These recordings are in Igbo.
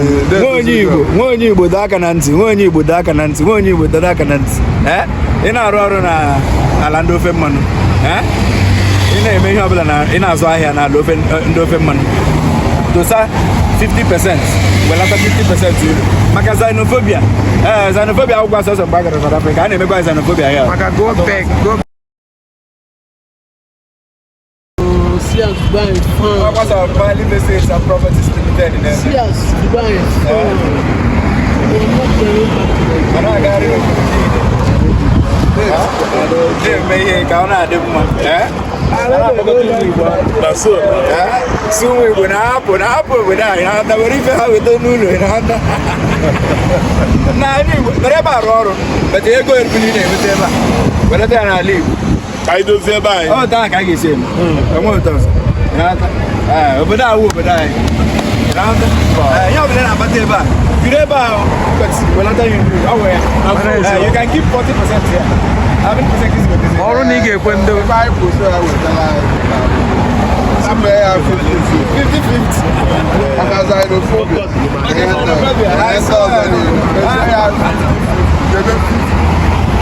Onye Igbo doo aka na ntị, Onye Igbo doo aka na ntị, Onye Igbo doo aka na ntị. Ị na-arụ ọrụ na ala ndị ofe mmanụ. Ị na-eme ihe ọbụla na ị na-azụ ahịa na ala ndị ofe mmanụ. Dosa 50%, welata 50% uru. Maka xenophobia. Xenophobia akwụkwọ asọsọ mgbe a gara South Africa. A na-emekwa xenophobia ya. Maka go back. Serious Dubai farm. What's our Bali Estates and Properties Limited in there? Serious Dubai farm. I got it. Soon we will happen with I have never even have it done. But they go and believe it. But then I leave. I do say bye. Oh, thank I guess him. I want to. But I will, but I. You can keep 40% here. How many percent is it? Ọrụ na ị ga-ekwe ndị 5% somewhere 50-50. Maka Xenophobia.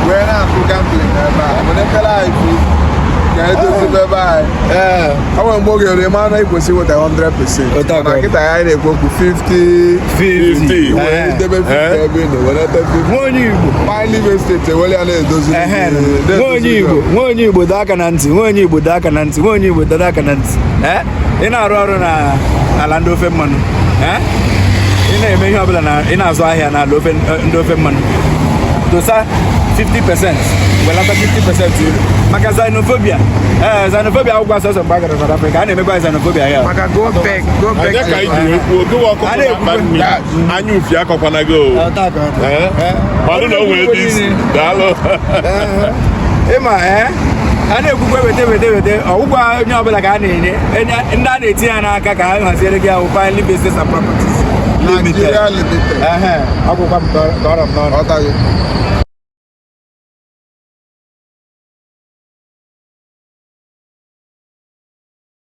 We're not gambling. I want more than a man able to see what 100%. I get a go to 50. My living state, Onye Igbo doo aka na ntị, Onye Igbo doo aka na ntị, Onye Igbo doo aka na ntị. Ị na-arụ ọrụ na ala ndị ofe mmanụ. Ị na-eme ihe ọbụla na ị na-azụ ahịa na ala ndị ofe mmanụ. Dosa 50%, welata 50% uru. Maka xenophobia. Xenophobia akwụkwọ asọsọ mgbe a gara South Africa. A na-emekwa xenophobia ya. Maka go back. Ka iji okwu ọkụ anya ufi akọkwana go. Mmadụ na o nwere ebe isi. Daalụ. Ịma a na-ekwukwe wete ọgwụgwọ onye ọbụla ka a na-enye ndị a na-etinye ya n'aka ka ha haziere gị ahụ Finally Business and Properties Limited. Akwụkwọ m kọrọ m n'ọnụ.